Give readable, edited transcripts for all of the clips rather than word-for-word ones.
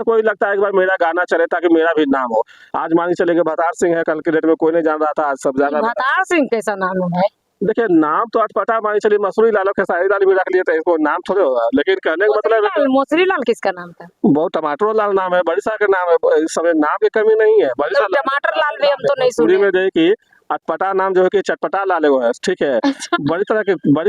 हर कोई लगता है कि भाई मेरा गाना चले ताकि मेरा भी नाम हो। आज मान के चलिए कि भतार सिंह है, कल के डेट में कोई नहीं जान रहा था, आज सब ज्यादा। भतार सिंह कैसा नाम है भाई? देखिए नाम तो अटपटा मान के चलिए, मसूरी लाल और खेसारी लाल भी रख लिए थे, इसको नाम थोड़े होगा, लेकिन कहने का मतलब है मोसरी लाल किसका नाम था? बहुत टमाटर लाल नाम है, बड़ी साहब का नाम है, इस समय नाम की कमी नहीं है। बड़ी साहब टमाटर लाल भी हम तो नहीं भोजपुरी सुने। में जो है कि अटपटा नाम जो है कि चटपटा लाल एगो है, ठीक है। बड़ी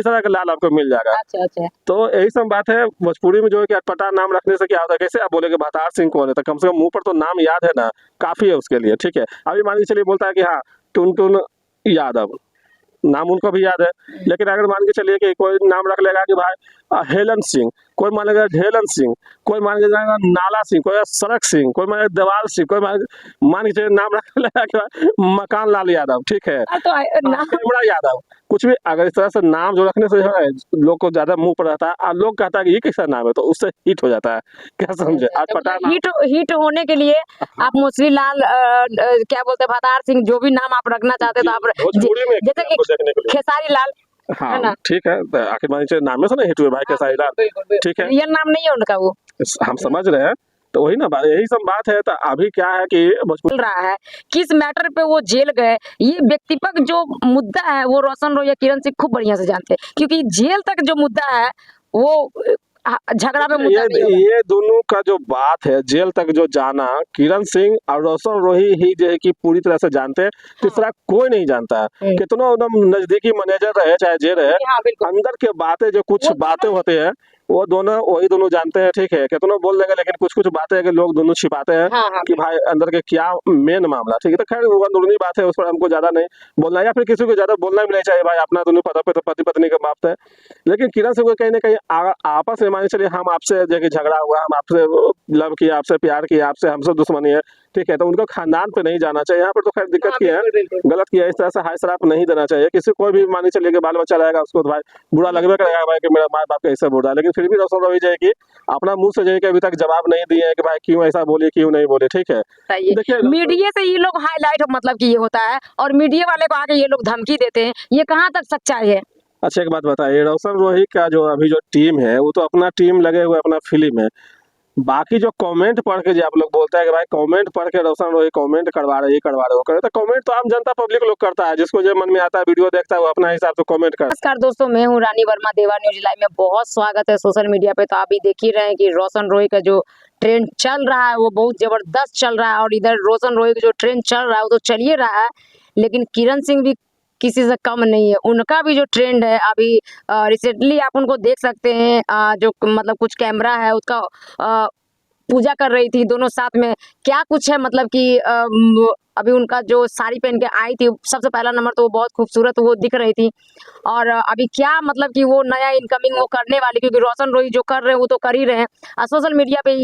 तरह के लाल आपको मिल जाएगा। अच्छा अच्छा। तो यही सब बात है भोजपुरी में जो है कि अटपटा नाम रखने से क्या होता है, कैसे आप बोलेंगे भतार सिंह कौन है, तो कम से कम मुंह पर तो नाम याद है ना, काफी है उसके लिए, ठीक है। अभी मान के चलिए बोलता है कि हाँ टुनटुन यादव, नाम उनको भी याद है, लेकिन अगर मान के चलिए कि कोई नाम रख लेगा कि भाई हेलन सिंह, कोई मान लेगा ढेलन सिंह, कोई मान के जाएगा नाला सिंह, कोई सड़क सिंह, कोई मान देवाल सिंह, कोई मान के चलिए नाम रख लेगा कि भाई मकान लाल यादव, ठीक है, तो नाम कैमरा यादव, कुछ भी अगर इस तरह से नाम जो रखने से है लोग को ज्यादा मुंह पर रहता है, और लोग कहता है कि ये कैसा नाम है, तो उससे हिट हो जाता है, क्या समझे। आज पता हिट होने के लिए आप मोसरी लाल क्या बोलते हैं भतार सिंह, जो भी नाम आप रखना चाहते तो आप जैसे कि खेसारी लाल, है ना, हाँ ठीक है, आखिर मान के नाम से ना हिट हुए भाई खेसारी लाल, ठीक है, रियल नाम नहीं है उनका वो, हम समझ रहे हैं। तो वही ना बात, यही सब बात है। तो अभी क्या है कि चल रहा है किस मैटर पे वो जेल गए, ये व्यक्तिगत जो मुद्दा है वो रोशन रोय या किरण सिंह खूब बढ़िया से जानते हैं, क्योंकि जेल तक जो मुद्दा है वो झगड़ा में मुद्दा नहीं होगा। ये दोनों का जो बात है जेल तक जो जाना, किरण सिंह और रोशन रोही ही जो है कि पूरी तरह से जानते हैं, तीसरा कोई नहीं जानता है। कितना एकदम नजदीकी मैनेजर रहे चाहे जे रहे, अंदर के बातें जो कुछ बातें होते हैं वो दोनों वही दोनों जानते हैं, ठीक है। कितना बोल देंगे लेकिन कुछ कुछ बातें है कि लोग दोनों छिपाते हैं कि भाई अंदर के क्या मेन मामला, ठीक है। तो खैर वो अंदरूनी बात है, उस पर हमको ज्यादा नहीं बोलना, या फिर किसी को ज्यादा बोलना भी नहीं चाहिए भाई, अपना दोनों पति पत्नी का बात है। लेकिन किरण सिंह को कहीं ना कहीं आपस में मान चलिए हम आपसे जो झगड़ा हुआ, हम आपसे लव किया, आपसे प्यार किया, आपसे हमसे दुश्मनी है, ठीक है, तो उनको खानदान पे नहीं जाना चाहिए। यहाँ पर तो खैर दिक्कत की है, गलत किया, इस तरह से हाय शराब नहीं देना चाहिए किसी को भी। मान चलिए कि बाल बच्चा रहेगा उसको तो भाई बुरा लगवे करेगा भाई कि मेरा माँ बाप कैसे बोला, लेकिन फिर भी रोशन रोही जाएगी अपना मुंह से जाएगी, अभी तक जवाब नहीं दिए है कि भाई क्यों ऐसा बोले क्यों नहीं बोले, ठीक है। देखिए मीडिया से ये लोग हाईलाइट मतलब कि ये होता है, और मीडिया वाले को आके ये लोग धमकी देते हैं, ये कहाँ तक सच्चाई है? अच्छा एक बात बताइए, रोशन रोही का जो अभी जो टीम है वो तो अपना टीम लगे हुए अपना फिल्म है, बाकी जो कमेंट पढ़ के जो आप लोग बोलते हैं कि भाई कमेंट पढ़ के रोशन रोही कमेंट करवा रहे, ये करवा रहे, वो करे, तो कमेंट तो आम जनता पब्लिक लोग करता है, जिसको जो मन में आता है वीडियो देखता है वो अपना हिसाब से कमेंट करता है। नमस्कार दोस्तों, मैं हूँ रानी वर्मा, देवा न्यूज लाइव में बहुत स्वागत है सोशल मीडिया पे। तो आप भी देख ही रहे हैं कि रोशन रोही का जो ट्रेंड चल रहा है वो बहुत जबरदस्त चल रहा है, और इधर रोशन रोही का जो ट्रेंड चल रहा है वो तो चल ही रहा है, लेकिन किरण सिंह भी किसी से कम नहीं है, उनका भी जो ट्रेंड है अभी रिसेंटली आप उनको देख सकते हैं, जो मतलब कुछ कैमरा है उसका पूजा कर रही थी दोनों साथ में, क्या कुछ है मतलब कि अभी उनका जो साड़ी पहन के आई थी सबसे पहला नंबर तो वो बहुत खूबसूरत वो दिख रही थी, और अभी क्या मतलब कि वो नया इनकमिंग वो करने वाली, क्योंकि रोशन रोही जो कर रहे हैं वो तो कर ही रहे हैं। सोशल मीडिया पे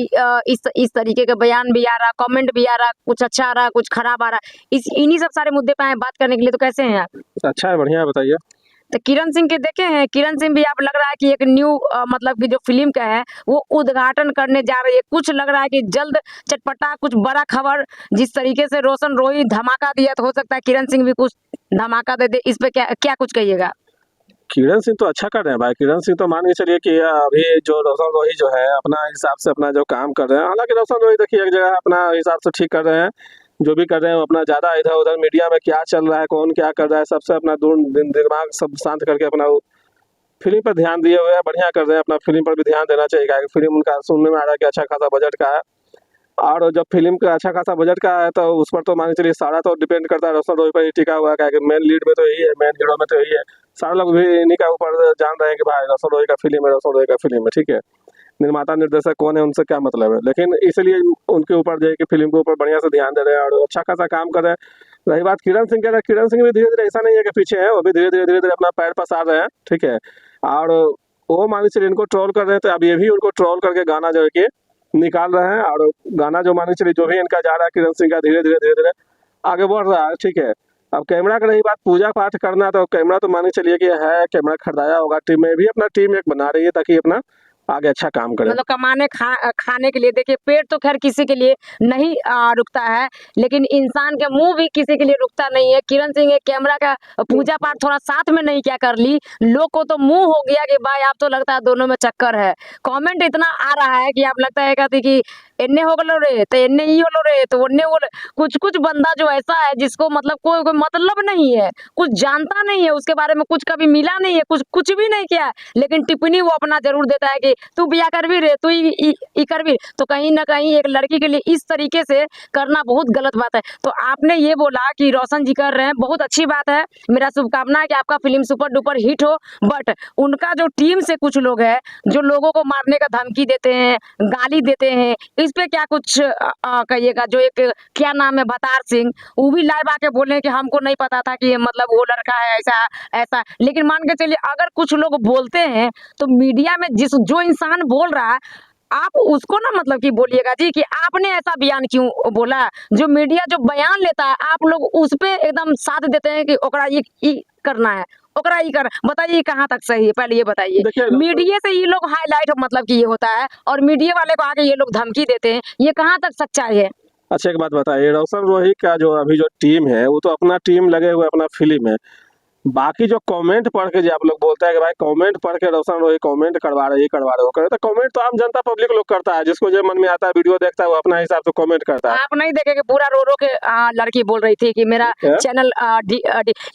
इस तरीके के बयान भी आ रहा, कमेंट भी आ रहा, कुछ अच्छा आ रहा, कुछ खराब आ रहा, इन्हीं सब सारे मुद्दे पे आए बात करने के लिए। तो कैसे हैं आप? अच्छा है, बढ़िया है, बताइए। तो किरण सिंह के देखे हैं, किरण सिंह भी आप लग रहा है कि एक न्यू मतलब कि जो फिल्म का है वो उद्घाटन करने जा रही है, कुछ लग रहा है कि जल्द चटपटा कुछ बड़ा खबर, जिस तरीके से रोशन रोही धमाका दिया तो हो सकता है किरण सिंह भी कुछ धमाका दे दे, इस पे क्या क्या कुछ कहिएगा? किरण सिंह तो अच्छा कर रहे हैं भाई, किरण सिंह तो मान के चलिए कि अभी जो रोशन रोही जो है अपना हिसाब से अपना जो काम कर रहे हैं, हालांकि रोशन रोही देखिए एक जगह अपना हिसाब से ठीक कर रहे हैं, जो भी कर रहे हैं अपना ज्यादा इधर उधर मीडिया में क्या चल रहा है कौन क्या कर रहा है सबसे अपना दूर दिमाग सब शांत करके अपना फिल्म पर ध्यान दिए हुए हैं, बढ़िया कर रहे हैं, अपना फिल्म पर भी ध्यान देना चाहिए क्योंकि फिल्म उनका सुनने में आ रहा है कि अच्छा खासा बजट का है, और जब फिल्म का अच्छा खासा बजट का है तो उस पर तो मान के चलिए सारा तो डिपेंड करता है रोशन रोही पर ही टिका हुआ है, मेन लीड में तो यही है, मेन हीरो में तो यही है, सारे लोग भी इन्हीं का ऊपर जान रहे हैं कि भाई रोशन रोही का फिल्म है, रोशन रोही का फिल्म है, ठीक है। निर्माता निर्देशक कौन है उनसे क्या मतलब है, लेकिन इसलिए उनके ऊपर जो है कि फिल्म के ऊपर बढ़िया से ध्यान दे रहे हैं और अच्छा खासा काम कर रहे हैं। रही बात किरण सिंह का, किरण सिंह भी धीरे धीरे ऐसा नहीं है कि पीछे है, वो भी धीरे धीरे अपना पैर पसार रहे हैं, ठीक है। और वो मान चलिए इनको ट्रोल कर रहे हैं तो अब ये भी उनको ट्रोल करके गाना जो है कि निकाल रहे हैं, और गाना जो मान चलिए जो भी इनका जा रहा है किरण सिंह का धीरे धीरे आगे बढ़ रहा है, ठीक है। अब कैमरा का रही बात, पूजा पाठ करना तो कैमरा तो मान के चलिए कि है, कैमरा खरीदाया होगा, टीम में भी अपना टीम एक बना रही है ताकि अपना आगे अच्छा काम करे, मतलब कमाने खाने के लिए। देखिए पेट तो खैर किसी के लिए नहीं रुकता है, लेकिन इंसान के मुंह भी किसी के लिए रुकता नहीं है। किरण सिंह एक कैमरा का पूजा पाठ थोड़ा साथ में नहीं क्या कर ली, लोग को तो मुंह हो गया कि भाई आप तो लगता है दोनों में चक्कर है। कमेंट इतना आ रहा है कि आप लगता है कहते कि इन्ने हो गलो रे तो इन्ने ही होलो रे तो उन्ने हो कुछ कुछ बंदा जो ऐसा है जिसको मतलब कोई मतलब नहीं है, कुछ जानता नहीं है, उसके बारे में कुछ कभी मिला नहीं है, कुछ भी नहीं किया है, लेकिन टिप्पणी वो अपना जरूर देता है कि तू बिया कर भी रे, तू ई कर भी। तो कहीं ना कहीं एक लड़की के लिए इस तरीके से करना बहुत गलत बात है। तो आपने ये बोला कि रोशन जी कर रहे हैं, बहुत अच्छी बात है, मेरा शुभकामना है कि आपका फिल्म सुपर डुपर हिट हो। बट उनका जो टीम से कुछ लोग हैं जो लोगों को मारने का धमकी देते हैं, गाली देते हैं, इस पे क्या कुछ कहिएगा? जो एक क्या नाम है भतार सिंह, वो भी लाइव आके बोले कि हमको नहीं पता था कि ये मतलब वो लड़का है ऐसा ऐसा। लेकिन मान के चलिए अगर कुछ लोग बोलते हैं तो मीडिया में जो इंसान बोल रहा है आप उसको ना मतलब कि बोलिएगा जी कि आपने ऐसा बयान क्यों बोला। जो मीडिया जो बयान लेता है आप लोग उस पे एकदम साथ देते हैं कि ओकरा ये करना है, ओकरा ही कर। बताइए कहाँ तक सही है, पहले ये बताइए। देखिए मीडिया से ये लोग हाईलाइट मतलब कि ये होता है और मीडिया वाले को आके ये लोग धमकी देते हैं, ये कहाँ तक सच्चाई है? अच्छा एक बात बताइए, रोशन रोही का जो अभी जो टीम है वो तो अपना टीम लगे हुए अपना फिल्म है, बाकी जो कमेंट पढ़ के जो आप लोग बोलते हैं कि भाई कमेंट पढ़ के रोशन रोही कमेंट करवा रहे, ये करवा रहे, वो करे, तो कमेंट तो आम जनता पब्लिक लोग करता है, जिसको जो मन में आता है वीडियो देखता है वो अपना हिसाब से कमेंट करता है। आप नहीं देखे कि पूरा रो रो के लड़की बोल रही थी कि मेरा ठीक है। चैनल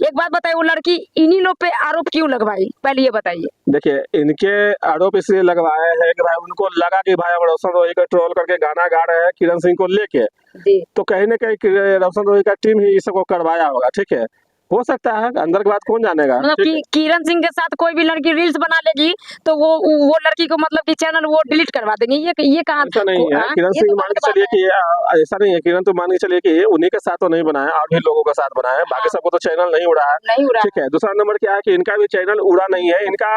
एक बात बताइए, वो लड़की इन्हीं लोग पे आरोप क्यों लगवाई, पहले ये बताइए। देखिए इनके आरोप इसलिए लगवाए हैं कि भाई उनको लगा कि भाई हम रोशन रोही को ट्रोल करके गाना गा रहे हैं किरण सिंह को लेके, जी तो कहीं ना कहीं रोशन रोही का टीम ही सबको करवाया होगा। ठीक है, हो सकता है, अंदर की बात कौन जानेगा। मतलब ठीक है? कि किरण सिंह के साथ कोई भी लड़की रील्स बना लेगी तो वो लड़की को मतलब कि चैनल वो डिलीट करवा देंगे, ये कहाँ? ऐसा नहीं है, किरण ये सिंह तो मान गलत के बात चलिए है। कि ऐसा नहीं है, किरण तो मान के चलिए कि उन्हीं के साथ तो नहीं बनाया, और भी लोगों के साथ बनाया है, बाकी सबको तो चैनल नहीं उड़ा है। नहीं उड़ा ठीक है, दूसरा नंबर क्या है कि इनका भी चैनल उड़ा नहीं है, इनका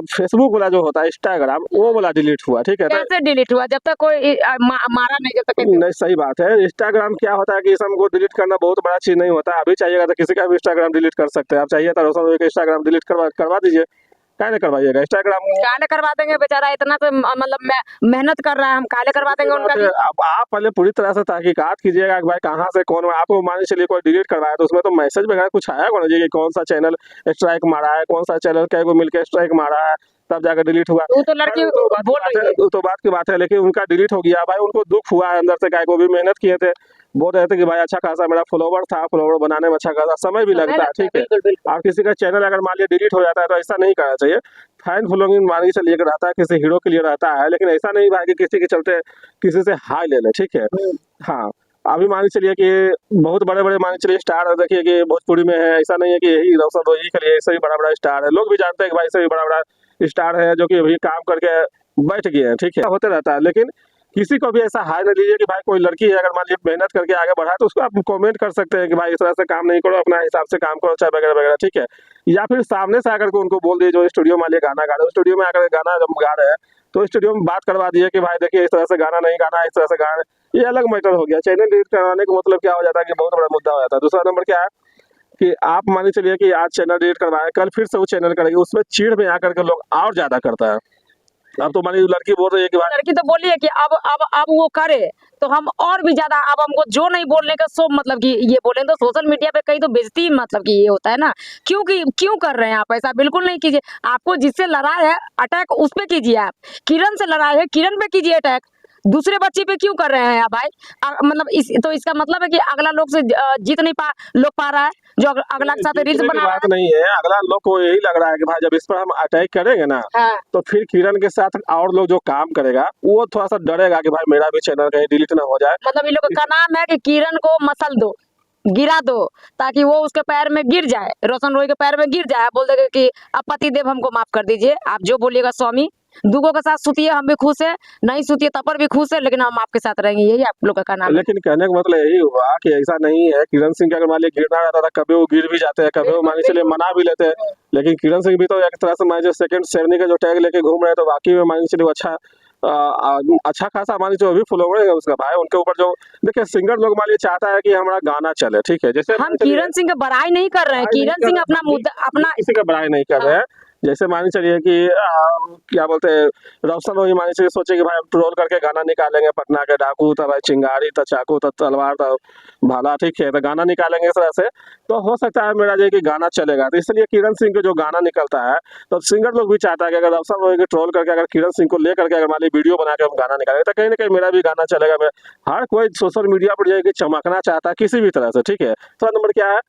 फेसबुक वाला जो होता है इंस्टाग्राम वो वाला डिलीट हुआ। ठीक है, तो कैसे डिलीट हुआ जब तक कोई मारा नहीं, जब तक कैसे? नहीं सही बात है, इंस्टाग्राम क्या होता है कि इस हमको डिलीट करना बहुत बड़ा चीज नहीं होता है, अभी चाहिएगा तो किसी का भी इंस्टाग्राम डिलीट कर सकते हैं, आप चाहिए तो रोशन रोही का इंस्टाग्राम डिलीट करवा दीजिए, क्या नहीं करवाइएगा इंस्टाग्राम। काले करवा देंगे बेचारा, इतना तो मतलब मेहनत कर रहा है, हम काले करवा देंगे उनका जी। अब आप पहले पूरी तरह से तहकीकात कीजिएगा कि भाई कहाँ से कौन, आपको मान के चलिए कोई डिलीट करवाया तो उसमें तो मैसेज वगैरह कुछ आया होना चाहिए कि कौन सा चैनल स्ट्राइक मारा है, कौन सा चैनल क्या को मिलकर स्ट्राइक मारा है, तब जाकर डिलीट हुआ। वो तो लड़की वो तो बात बोल की बात रही है, है। वो तो बात की बात है, लेकिन उनका डिलीट हो गया भाई, उनको दुख हुआ है अंदर से, क्या को भी मेहनत किए थे, बोल रहे थे कि भाई अच्छा खासा मेरा फॉलोवर था, फॉलोवर बनाने में अच्छा खासा समय भी लगता है। ठीक है, बिल्कुल बिल्कुल। और किसी का चैनल अगर मान लिया डिलीट हो जाता है तो ऐसा नहीं करना चाहिए। फैन फॉलोइंग मान के चलिए रहता है, किसी हीरो के लिए रहता है, लेकिन ऐसा नहीं भाई कि किसी के चलते किसी से हाई ले ले। ठीक है, हाँ अभी मान के चलिए कि बहुत बड़े बड़े मान के चलिए स्टार देखिए कि भोजपुरी में है, ऐसा नहीं है कि यही रोशन रोही के लिए, ऐसे भी बड़ा बड़ा स्टार है, लोग भी जानते हैं कि भाई ऐसे भी बड़ा बड़ा स्टार है जो कि अभी काम करके बैठ गए हैं। ठीक है, होते रहता है, लेकिन किसी को भी ऐसा हाई न लीजिए कि भाई कोई लड़की है अगर मान लीजिए मेहनत करके आगे बढ़ा तो उसको आप कमेंट कर सकते हैं कि भाई इस तरह से काम नहीं करो, अपना हिसाब से काम करो, चाहे वगैरह वगैरह। ठीक है, या फिर सामने से आकर के उनको बोल दिए, जो स्टूडियो मान लिया गाना गा रहे हैं, स्टूडियो में आकर गाना जब गा रहे हैं तो स्टूडियो में बात करवा दिए कि भाई देखिए इस तरह से गाना नहीं गाना, इस तरह से गाना, ये अलग मैटर हो गया। चैनल डिलीट करवाने का मतलब क्या हो जाता है कि बहुत बड़ा मुद्दा हो जाता है। दूसरा नंबर क्या है कि आप मान के चलिए कि आज चैनल डिलीट करवाए, कल फिर से वो चैनल करेंगे, उसमें चिढ़ में आकर के लोग और ज्यादा करता है। अब तो मान लीजिए लड़की बोल रही है कि भाई, लड़की तो बोली है कि अब वो करे तो हम और भी ज्यादा, अब हमको जो नहीं बोलने का सो मतलब कि ये बोले तो सोशल मीडिया पे कहीं तो बेइज्जती मतलब कि ये होता है ना। क्यों कर रहे हैं आप ऐसा? बिल्कुल नहीं कीजिए। आपको जिससे लड़ाई है अटैक उस पे कीजिए, आप किरण से लड़ाई है किरण पे कीजिए अटैक, दूसरे बच्चे पे क्यों कर रहे हैं आप भाई? मतलब तो इसका मतलब है कि अगला लोग से जीत नहीं पा रहा है, जो अगला के साथ रील्स जीतने की बना रहा बात नहीं है, अगला लोग को यही लग रहा है कि भाई जब इस पर हम अटैक करेंगे ना है। हाँ। तो फिर किरण के साथ और लोग जो काम करेगा वो थोड़ा सा डरेगा कि भाई मेरा भी चैनल कहीं डिलीट ना हो जाए। मतलब इन लोगों का नाम है कि किरण को मसल दो, गिरा दो, ताकि वो उसके पैर में गिर जाए, रोशन रोही के पैर में गिर जाए, आप बोल देंगे कि अब पतिदेव हमको माफ कर दीजिए, आप जो बोलिएगा स्वामी, दुगो के साथ सुतिए, हम भी खुश है, नहीं सुतिए तब पर भी खुश है, लेकिन हम आपके साथ रहेंगे, यही आप लोग का नाम है। लेकिन कहने का मतलब यही हुआ कि ऐसा नहीं है, किरण सिंह के अगर मान लीजिए गिरना रहता था कभी वो गिर भी जाते हैं, कभी वो मान के चलिए मना भी लेते हैं, लेकिन किरण सिंह भी तो एक तरह से मान लीजिए सेकंड शेरनी का जो टैग लेके घूम रहे हैं, तो वाकई में मान के चलिए अच्छा अच्छा खासा मान लीजिए जो भी फॉलोवर है उसका भाई, उनके ऊपर जो देखिए सिंगर लोग मान लीजिए चाहता है कि हमारा गाना चले। ठीक है, जैसे हम किरण सिंह की बड़ाई नहीं कर रहे हैं, किरण सिंह अपना मुद्दा अपना किसी का बड़ाई नहीं कर रहे हैं, जैसे मान के चलिए कि क्या बोलते हैं, रोशन रोही मान के चलिए सोचे कि भाई हम ट्रोल करके गाना निकालेंगे, पटना के डाकू तो भाई चिंगारी तो चाकू तो तलवार तो भाला, ठीक है, तो गाना निकालेंगे इस तरह से, तो हो सकता है मेरा जो कि गाना चलेगा। तो इसलिए किरण सिंह का जो गाना निकलता है, तो सिंगर लोग भी चाहता है कि अगर रोशन रोही को ट्रोल करके अगर किरण सिंह को लेकर के अगर मान ली वीडियो बना के हम गाना निकालेंगे, तो कहीं ना कहीं मेरा भी गाना चलेगा। मैं हर कोई सोशल मीडिया पर जो है कि चमकना चाहता है किसी भी तरह से, ठीक है। तो नंबर क्या है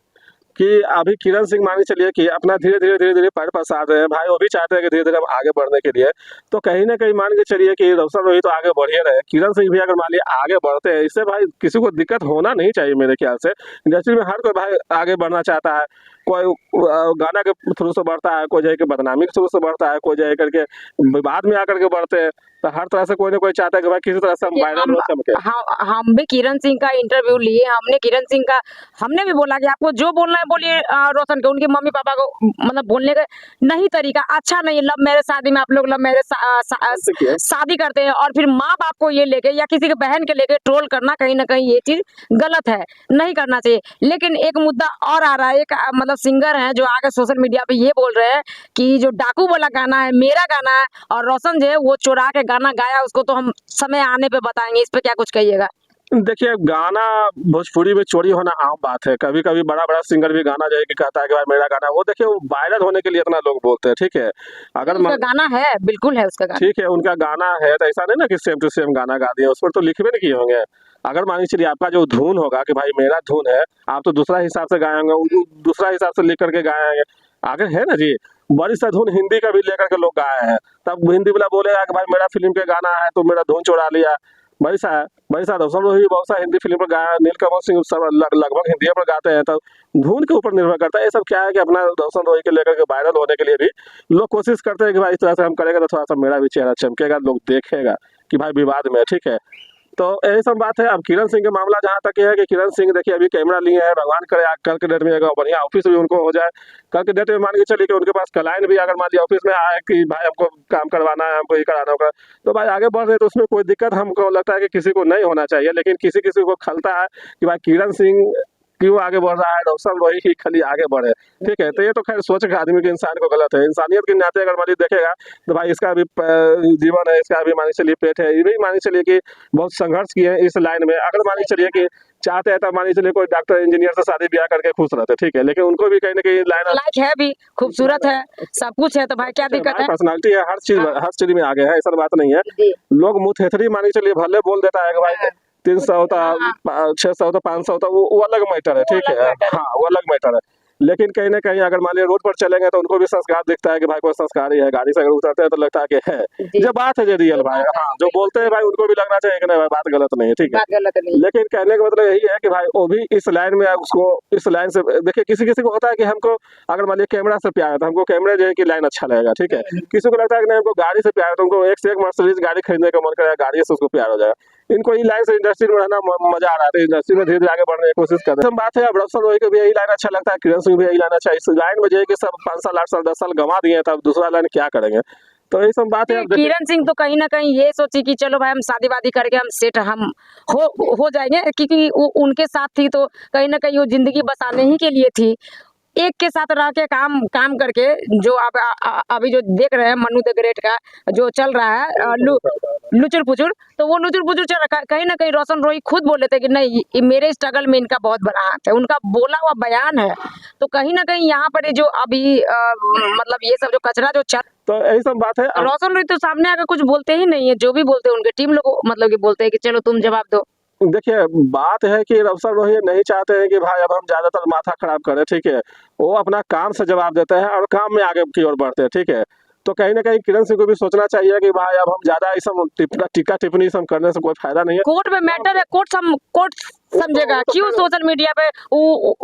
कि अभी किरण सिंह मान के चलिए कि अपना धीरे धीरे पैर पसार रहे हैं, भाई वो भी चाहते हैं कि धीरे धीरे हम आगे बढ़ने के लिए। तो कहीं ना कहीं मान के चलिए कि रोशन रोही तो आगे बढ़िए रहे, किरण सिंह भी अगर मान लिया आगे बढ़ते हैं, इससे भाई किसी को दिक्कत होना नहीं चाहिए मेरे ख्याल से। इंडस्ट्री में हर कोई भाई आगे बढ़ना चाहता है, कोई गाना के थ्रू से बढ़ता है, कोई जाकर बदनामी के थ्रू से बढ़ता है, कोई जाकर के विवाद में आकर के बढ़ते हैं। तो हर तरह से कोई ना कोई चाहता है कि भाई किसी तरह से हम वायरल हो चमके। हम भी किरण सिंह का इंटरव्यू लिए, हमने किरण सिंह का हमने भी बोला कि आपको जो बोलना है बोलिए रोशन को, उनके मम्मी पापा को मतलब बोलने का नहीं तरीका अच्छा नहीं है। लव मैरिज शादी में आप लोग लव मैरिज शादी करते हैं और फिर माँ बाप को ये लेके या किसी के बहन के लेके ट्रोल करना कहीं ना कहीं ये चीज गलत है, नहीं करना चाहिए। लेकिन एक मुद्दा और आ रहा है, एक मतलब सिंगर है जो आगे सोशल मीडिया पे ये बोल रहे हैं कि जो डाकू वाला गाना है मेरा गाना है और रोशन जो है वो चुरा के गाना गाया, उसको तो हम समय आने पे बताएंगे। इस पे क्या कुछ कहिएगा? देखिए, गाना भोजपुरी में चोरी होना आम बात है। कभी कभी बड़ा बड़ा सिंगर भी गाना जो है कि कहता है कि भाई मेरा गाना, वो देखिए वो वायरल होने के लिए इतना लोग बोलते हैं, ठीक है। अगर उसका गाना है, बिल्कुल है उसका गाना, ठीक है, उनका गाना है, तो ऐसा नहीं ना कि सेम टू सेम गाना गा दिया, उस पर तो लिखबे नहीं किए होंगे। अगर मान लीजिए आपका जो धुन होगा कि भाई मेरा धुन है, आप तो दूसरा हिसाब से गाएंगे, दूसरा हिसाब से लिख करके गाएंगे। आगे है ना जी, बड़ी सा धुन हिंदी का भी लेकर के लोग गाए हैं, तब हिंदी वाला बोलेगा कि भाई मेरा फिल्म के गाना है तो मेरा धुन चुरा लिया। बड़ी सा रोशन रोही बहुत सा हिंदी फिल्म पर गाया, नीलकमल सिंह सब लगभग हिंदी पर गाते हैं। तो धुन के ऊपर निर्भर करता है। ये सब क्या है कि अपना रोशन रोही के लेकर के वायरल होने के लिए भी लोग कोशिश करते हैं कि भाई इस तरह से हम करेंगे तो थोड़ा सा मेरा भी चेहरा चमकेगा, लोग देखेगा कि भाई विवाद में, ठीक है। तो यही सब बात है। अब किरण सिंह का मामला जहाँ तक है कि किरण सिंह देखिए अभी कैमरा लिए हैं, भगवान करे कल के डेट में अगर बढ़िया ऑफिस भी उनको हो जाए, कल के डेट में मान के चलिए कि उनके पास क्लाइंट भी अगर मान लिया ऑफिस में आए कि भाई हमको काम करवाना है, हमको ये कराना होगा, तो भाई आगे बढ़ रहे तो उसमें कोई दिक्कत हमको लगता है कि किसी को नहीं होना चाहिए। लेकिन किसी किसी को खलता है कि भाई किरण सिंह क्यों आगे बढ़ रहा है, रोशन रोही ही खाली आगे बढ़े, ठीक है। तो ये तो खैर सोच के आदमी के इंसान को गलत है। इंसानियत के नाते अगर मान देखेगा तो भाई इसका भी जीवन है, इसका भी मान चलिए पेट है, ये भी मान चलिए कि बहुत संघर्ष किए हैं इस लाइन में। अगर मान चलिए कि चाहते हैं तो मान चलिए कोई डॉक्टर इंजीनियर से शादी ब्याह करके खुश रहते, ठीक है, लेकिन उनको भी कहीं ना कहीं लाइन लाइक है भी, खूबसूरत है, सब कुछ है, तो भाई क्या दिक्कत है? पर्सनालिटी है, हर चीज में आगे है, ऐसा बात नहीं है। लोग मुथेथरी मान चलिए भले बोल देता है कि भाई 300 होता, 600 होता, 500 होता, वो अलग मैटर है, ठीक है, हाँ वो अलग मैटर है। लेकिन कहीं ना कहीं अगर मान लिया रोड पर चलेंगे तो उनको भी संस्कार दिखता है कि भाई कोई संस्कारी है, गाड़ी से अगर उतरते हैं तो लगता है कि है जो बात है जो रियल भाई, हाँ जो बोलते हैं भाई उनको भी लगना चाहिए कि नहीं भाई बात गलत नहीं है, ठीक है। लेकिन कहने का मतलब यही है कि भाई वो भी इस लाइन में उसको इस लाइन से देखिए, किसी किसी को होता है कि हमको अगर मान लिया कैमरा से प्यार है तो हमको कैमरे जो है कि लाइन अच्छा लगेगा, ठीक है। किसी को लगता है कि नहीं हमको गाड़ी से प्यार है तो उनको एक से एक मर्सिडीज गाड़ी खरीदने का मन करेगा, गाड़ी से उसको प्यार हो जाएगा। इनको ये लाइन से इंडस्ट्री में रहना मजा आ रहा है, इंडस्ट्री में धीरे धीरे आगे बढ़ने की कोशिश कर रहे हैं। बात है अब रोशन रोही को भी यही लाइन अच्छा लगता है, किरण सिंह भी यही लाइन अच्छा है। इस लाइन में जो है कि सब 5 साल 8 साल 10 साल गंवा दिए, तब दूसरा लाइन क्या करेंगे। तो यही सब बात है। किरण सिंह तो कहीं ना कहीं ये सोची कि चलो भाई हम शादी वादी करके हम सेट हम हो जाएंगे, क्योंकि उनके साथ थी तो कहीं ना कहीं वो जिंदगी बसाने ही के लिए थी। एक के साथ रह के काम करके जो आप अभी जो देख रहे हैं मन्नू द ग्रेट का जो चल रहा है लुचुर पुचुर, तो वो लुचुर पुचुर चल रहा है। कहीं ना कहीं रोशन रोही खुद बोले थे कि नहीं ये मेरे स्ट्रगल में इनका बहुत बड़ा हाथ है, उनका बोला हुआ बयान है। तो कहीं ना कहीं यहाँ पर जो अभी मतलब ये सब जो कचरा जो चल, तो यही सब बात है। रोशन रोही तो सामने आकर कुछ बोलते ही नहीं है, जो भी बोलते हैं उनके टीम लोग मतलब कि बोलते हैं कि चलो तुम जवाब दो। देखिए बात है कि रोशन रोही नहीं चाहते हैं कि भाई अब हम ज्यादातर माथा खराब करें, ठीक है। वो अपना काम से जवाब देते हैं और काम में आगे की ओर बढ़ते हैं, ठीक है। तो कहीं ना कहीं किरण सिंह को भी सोचना चाहिए कि भाई अब हम ज्यादा इस टीका टिप्पणी सब करने से कोई फायदा नहीं है। कोर्ट में मैटर है, कोर्ट समझेगा। क्यों सोशल मीडिया पे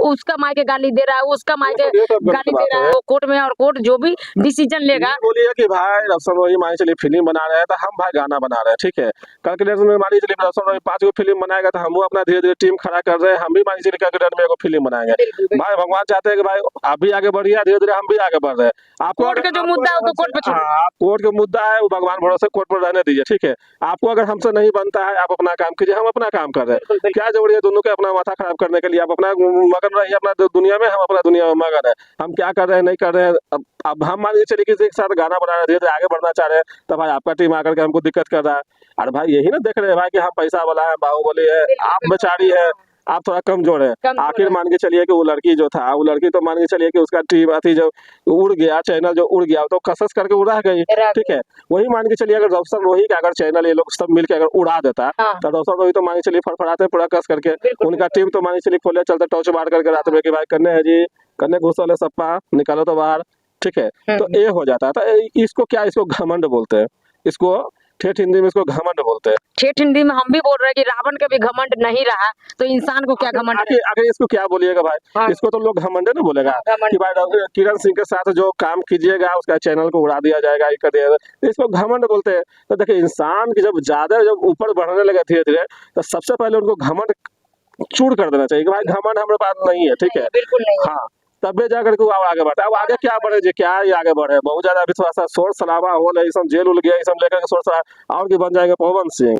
उसका मायके गाली दे रहा है, उसका मायके गाली दे रहा है, वो कोर्ट में, और कोर्ट जो भी डिसीजन लेगा। बोलिए कि भाई रोशन रोही मान चलिए फिल्म बना रहे हैं तो हम भाई गाना बना रहे हैं, ठीक है। कल के डेट में मान चलिए रोशन रोही 5 फिल्म बनाएगा तो हम अपना धीरे धीरे टीम खड़ा कर रहे हैं, हम भी मान चलिए कल के डेट में एक फिल्म बनाएंगे। भाई भगवान चाहते हैं कि भाई आप भी आगे बढ़िए, धीरे धीरे हम भी आगे बढ़ रहे हैं। आपको कोर्ट का जो मुद्दा है तो कोर्ट पे, आप कोर्ट का मुद्दा है वो भगवान भरोसे कोर्ट पर रहने दीजिए, ठीक है। आपको अगर हमसे नहीं बनता है आप अपना काम कीजिए, हम अपना काम कर रहे हैं, क्या जरूरी है दोनों के अपना माथा खराब करने के लिए। आप अपना मगन रहिए अपना दुनिया में, हम अपना दुनिया में मगन है। हम क्या कर रहे हैं नहीं कर रहे हैं। अब हम मान के चलिए किसी के साथ गाना बना रहे हैं, धीरे धीरे आगे बढ़ना चाह रहे हैं, तो भाई आपका टीम आकर के हमको दिक्कत कर रहा है। अरे भाई यही ना देख रहे हैं भाई कि हम पैसा वाला है, बाहुबली है, आप बेचारी है, आप थोड़ा कमजोर है। आखिर मान के चलिए कि वो लड़की जो था, वो लड़की तो मान के चलिए कि उसका टीम अथी जो उड़ गया, चैनल जो उड़ गया तो कसस करके उड़ा गई, ठीक है। वही मान के चलिए अगर रोशन रोही का अगर चैनल ये लोग सब मिलकर अगर उड़ा देता तो रोशन रोही तो मान के चलिए फड़फड़ाते पूरा कस करके, उनका टीम तो मान के चलिए खोले चलते टॉर्च मार करके रात में कि भाई कन्ने है जी, कन्ने घुस वाले सप्पा निकालो तो बाहर, ठीक है। तो ये हो जाता है। तो इसको क्या, इसको घमंड बोलते हैं, इसको ठेठ हिंदी में इसको घमंड बोलते हैं। ठेठ हिंदी में हम भी बोल रहे हैं कि रावण का भी घमंड नहीं रहा तो इंसान को क्या घमंड है? आगे इसको क्या बोलिएगा भाई, इसको तो लोग घमंड ना बोलेगा कि भाई किरण सिंह के साथ जो काम कीजिएगा उसका चैनल को उड़ा दिया जाएगा, ये कर दिया जाएगा, इसको घमंड बोलते हैं। तो देखिए इंसान की जब ऊपर बढ़ने लगे धीरे धीरे, तो सबसे पहले उनको घमंड चूर कर देना चाहिए कि भाई घमंड हमारे पास नहीं है, ठीक है। बिल्कुल नहीं। हाँ, तबे जाकर के वो आगे बढ़ता है। अब आगे क्या बढ़े जी, क्या ही आगे बढ़े, बहुत ज्यादा अभी थोड़ा सा शोर शराबा हो रहा है, सब जेल उल गया, सब लेकर के शोर शराबा और की बन जाएंगे पवन सिंह।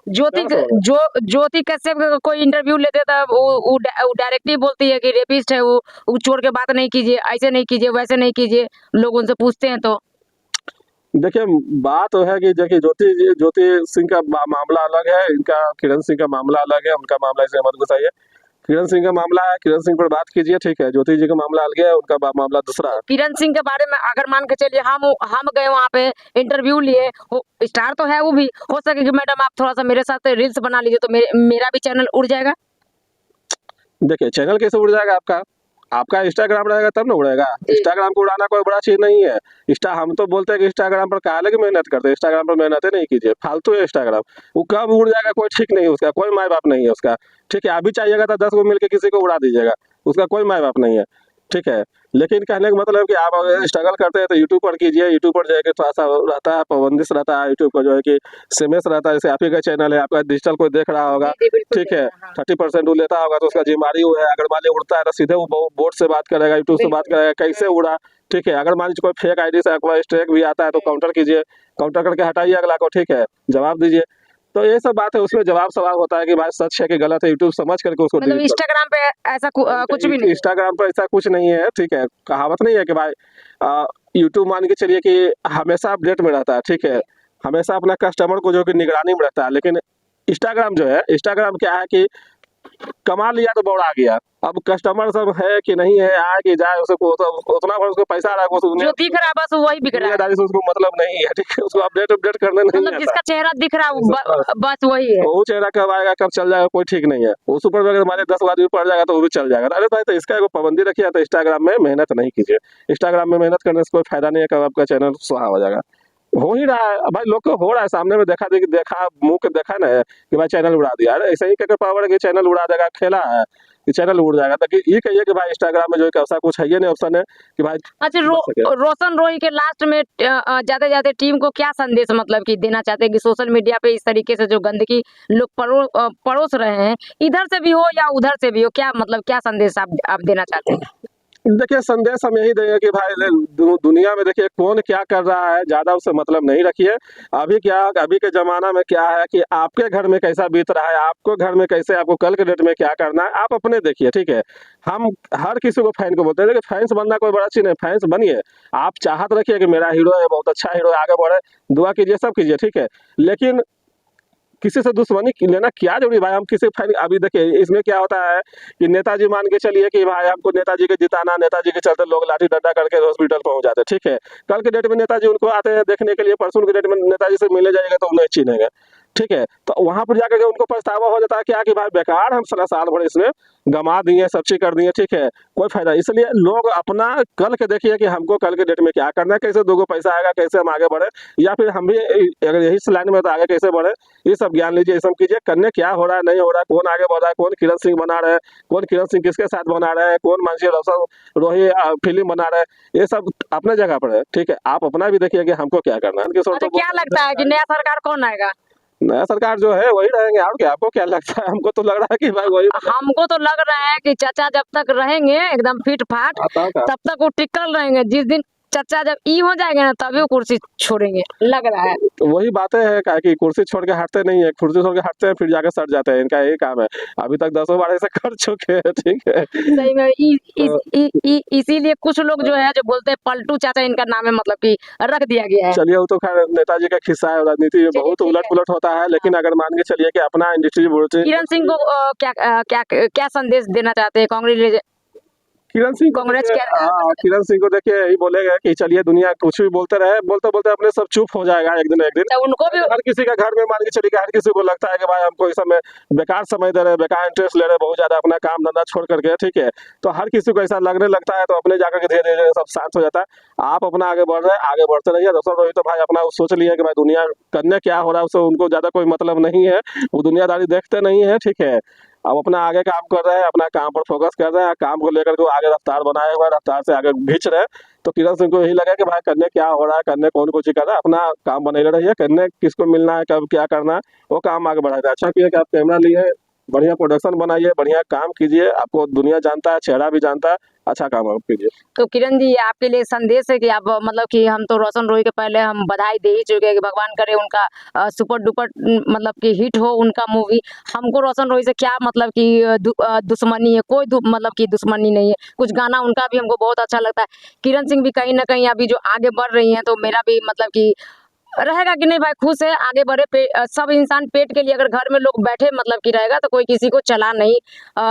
ज्योति कश्यप का कोई इंटरव्यू लेते था वो डायरेक्टली बोलती है कि रेपिस्ट है वो छोड़ के बात नहीं कीजिए, ऐसे नहीं कीजिए, वैसे नहीं कीजिए, लोग उनसे पूछते हैं। तो देखिए बात तो है कि देखिए ज्योति सिंह का मामला अलग है, इनका किरण सिंह का मामला अलग है, उनका मामला इसमें मत घुसाइए। किरण सिंह का मामला है, किरण सिंह पर बात कीजिए, ठीक है। ज्योति जी का मामला अलग है, उनका मामला दूसरा है। किरण सिंह के बारे में अगर मान के चलिए हम गए वहाँ पे इंटरव्यू लिए, स्टार तो है वो भी, हो सके कि मैडम आप थोड़ा सा मेरे साथ रील्स बना लीजिए तो मेरा भी चैनल उड़ जाएगा। देखिए चैनल कैसे उड़ जाएगा आपका इंस्टाग्राम रहेगा तब ना उड़ेगा। इंस्टाग्राम को उड़ाना कोई बड़ा चीज नहीं है। हम तो बोलते हैं कि इंस्टाग्राम पर काहे की मेहनत करते हैं, इंस्टाग्राम पर मेहनत नहीं कीजिए, फालतू है इंस्टाग्राम। वो कब उड़ जाएगा कोई ठीक नहीं है, उसका कोई माँ बाप नहीं है उसका, ठीक है। अभी चाहिएगा तो 10 को मिलकर किसी को उड़ा दीजिएगा, उसका कोई माँ बाप नहीं है, ठीक है। लेकिन कहने का मतलब कि आप अगर स्ट्रगल करते हैं तो यूट्यूब पर कीजिए। यूट्यूब पर जाके थोड़ा सा रहता है, पाबंदिश रहता है यूट्यूब का, जो है कि सीमेस रहता है। जैसे आप ही का चैनल है, आपका डिजिटल कोई देख रहा होगा, ठीक है, 30% वो लेता होगा तो उसका जिम्मेदारी वो है। अगर मान लीजिए उड़ता है तो सीधे वो बोर्ड से बात करेगा, यूट्यूब से बात करेगा कैसे उड़ा, ठीक है। अगर मान लीजिए कोई फेक आईडी से आपका स्ट्राइक भी आता है तो काउंटर कीजिए, काउंटर करके हटाइए अगला को, ठीक है, जवाब दीजिए। तो ये सब बात है, उसमें जवाब सवाल होता है कि भाई सच है कि गलत है, यूट्यूब समझ करके उसको मतलब इंस्टाग्राम पे ऐसा कुछ भी नहीं, इंस्टाग्राम पर ऐसा कुछ नहीं है, ठीक है। कहावत नहीं है कि भाई यूट्यूब मान के चलिए कि हमेशा अपडेट में रहता है, ठीक है, हमेशा अपना कस्टमर को जो कि निगरानी में रहता है। लेकिन इंस्टाग्राम जो है, इंस्टाग्राम क्या है कि कमा लिया तो बौड़ा गया। अब कस्टमर सब है कि नहीं है, आए कि जाए, उसको उतना भर उसको पैसा आ रहा है, जो दिख रहा है बस वही बिक रहा है, से उसको मतलब नहीं है, ठीक है। उसको अपडेट करने नहीं मतलब जिसका चेहरा दिख रहा है बस वही है। वो चेहरा कब आएगा कब चल जाएगा कोई ठीक नहीं है। उस ऊपर अगर हमारे 10 आदमी पड़ जाएगा तो वो भी चल जाएगा। अरे भाई तो इसका एक पाबंदी रखिए, तो इंस्टाग्राम में मेहनत नहीं कीजिए। इंस्टाग्राम में मेहनत करने से कोई फायदा नहीं है, कब आपका चैनल सुहा हो जाएगा। हो ही रहा है भाई, लोग को हो रहा है, सामने में देखा मुंह के देखा ना कि भाई चैनल उड़ा दिया। अरे ऐसे ही क्या पावर है कि चैनल उड़ा देगा, खेला है कि चैनल उड़ जाएगा। तो ये कहिए कि भाई इंस्टाग्राम में जो ऐसा कुछ है ये नहीं ऑप्शन है कि भाई। अच्छा रोशन रोही के लास्ट में जाते जाते टीम को क्या संदेश मतलब कि देना चाहते हैं कि सोशल मीडिया पे इस तरीके से जो गंदगी लोग परोस रहे हैं, इधर से भी हो या उधर से भी हो, क्या मतलब क्या संदेश आप देना चाहते हैं? देखिए संदेश हम यही देंगे कि भाई दुनिया में देखिए कौन क्या कर रहा है, ज्यादा उससे मतलब नहीं रखिए। अभी के जमाना में क्या है कि आपके घर में कैसा बीत रहा है, आपको घर में कैसे, आपको कल के डेट में क्या करना है, आप अपने देखिए, ठीक है। हम हर किसी को फैन को बोलते हैं, लेकिन फैंस बनना कोई बड़ा चीज नहीं, फैंस बनिए, आप चाहत रखिए कि मेरा हीरो है, बहुत अच्छा हीरो है, आगे बढ़े, दुआ कीजिए, सब कीजिए, ठीक है। लेकिन किसी से दुश्मनी लेना क्या जरूरी भाई। हम किसी फैन, अभी देखिए इसमें क्या होता है कि नेताजी मान के चलिए कि भाई हमको नेताजी के जिताना, नेताजी के चलते लोग लाठी डंडा करके हॉस्पिटल पहुंच जाते हैं, ठीक है। कल के डेट में नेताजी उनको आते हैं देखने के लिए, परसों के डेट में नेताजी से मिले जाएगा तो उन्हें छीनेंगे, ठीक है। तो वहां पर जाकर के उनको पछतावा हो जाता है क्या कि भाई बेकार हम साल भर इसमें गमा दिए, सब चीज कर दिए, ठीक है, कोई फायदा। इसलिए लोग अपना कल के देखिए कि हमको कल के डेट में क्या करना है, कैसे 2 पैसा आएगा, कैसे हम आगे बढ़े, या फिर हम भी अगर यही लाइन में तो आगे कैसे बढ़े, ये सब ज्ञान लीजिए, ये सब कीजिए। करने क्या हो रहा है नहीं हो रहा है, कौन आगे बढ़ रहा है, कौन किरण सिंह बना रहे हैं, कौन किरण सिंह किसके साथ बना रहे हैं, कौन मानसी रोशन रोही फिल्म बना रहे हैं, ये सब अपने जगह पर है, ठीक है। आप अपना भी देखिए कि हमको क्या करना है। क्या लगता है कि नया सरकार कौन आएगा? नया सरकार जो है वही रहेंगे, और क्या। आपको क्या लगता है? हमको तो लग रहा है कि भाई वही, हमको तो लग रहा है कि चाचा जब तक रहेंगे एकदम फिट फाट तब तक वो टिकल रहेंगे। जिस दिन चचा जब ई हो जाएंगे ना तभी वो कुर्सी छोड़ेंगे लग रहा है। तो वही बातें है क्या कि कुर्सी छोड़ के हटते नहीं है, कुर्सी छोड़ के हटते हैं फिर जाके सट जाते हैं, इनका यही काम है। अभी तक 10 बार ऐसे कर चुके हैं, ठीक है। सही में इसीलिए कुछ लोग जो है जो बोलते हैं पलटू चाचा इनका नाम है, मतलब कि रख दिया गया है। चलिए वो तो खैर नेताजी का किस्सा है, राजनीति में बहुत उलट पुलट होता है, लेकिन अगर मान के चलिए कि अपना इंडस्ट्री बोलते किरण सिंह को क्या संदेश देना चाहते हैं कांग्रेस किरण सिंह कांग्रेस क्या किरण सिंह को देखिए यही बोलेगा कि चलिए दुनिया कुछ भी बोलते रहे, बोलते बोलते अपने सब चुप हो जाएगा एक दिन। उनको भी हर किसी का घर में मान के चलिए कि हर किसी को लगता है कि भाई हमको इस समय बेकार समय दे रहे हैं, बेकार इंटरेस्ट ले रहे हैं बहुत ज्यादा अपना काम धंधा छोड़ करके, ठीक है। तो हर किसी को ऐसा लगने लगता है, तो अपने जाकर के धीरे धीरे सब शांत हो जाता है। आप अपना आगे बढ़ रहे हैं, आगे बढ़ते रहिए। रोशन रोहित तो भाई अपना सोच लिया कि भाई दुनिया करने क्या हो रहा है उससे उनको ज्यादा कोई मतलब नहीं है, वो दुनियादारी देखते नहीं है, ठीक है। अब अपना आगे काम कर रहे हैं, अपना काम पर फोकस कर रहे हैं, काम को लेकर के आगे रफ्तार बनाए हुए, रफ्तार से आगे खींच रहे हैं। तो किरण सिंह को यही लगा कि भाई करने क्या हो रहा है, करने कौन कुछ कर रहा है, अपना काम बने रहिए, करने किसको मिलना है, कब क्या करना है, वो काम आगे बढ़ाए। अच्छा किया कि आप कैमरा लिए, बढ़िया प्रोडक्शन बनाइए, बढ़िया काम कीजिए, आपको दुनिया जानता है, चेहरा भी जानता है, अच्छा काम आप कीजिए। तो किरण जी आपके लिए संदेश है कि आप मतलब कि हम तो रोशन रोही के पहले हम बधाई दे ही चुके हैं कि भगवान करे उनका सुपर डुपर मतलब कि हिट हो उनका मूवी। हमको रोशन रोही से क्या मतलब कि दुश्मनी है, कोई मतलब कि दुश्मनी नहीं है। कुछ गाना उनका भी हमको बहुत अच्छा लगता है। किरण सिंह भी कहीं ना कहीं अभी जो आगे बढ़ रही हैं, तो मेरा भी मतलब कि रहेगा कि नहीं भाई खुश है आगे बढ़े। सब इंसान पेट के लिए अगर घर में लोग बैठे मतलब कि रहेगा तो कोई किसी को चला नहीं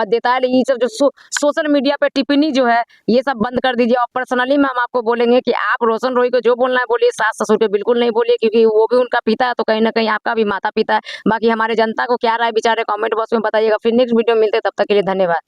देता है। लेकिन ये सब जो सोशल मीडिया पे टिप्पणी जो है ये सब बंद कर दीजिए। और पर्सनली में हम आपको बोलेंगे कि आप रोशन रोही को जो बोलना है बोलिए, सास ससुर पे बिल्कुल नहीं बोलिए, क्योंकि वो भी उनका पिता है, तो कहीं ना कहीं आपका भी माता पिता है। बाकी हमारे जनता को क्या राय विचार है कमेंट बॉक्स में बताइएगा। फिर नेक्स्ट वीडियो में मिलते हैं, तब तक के लिए धन्यवाद।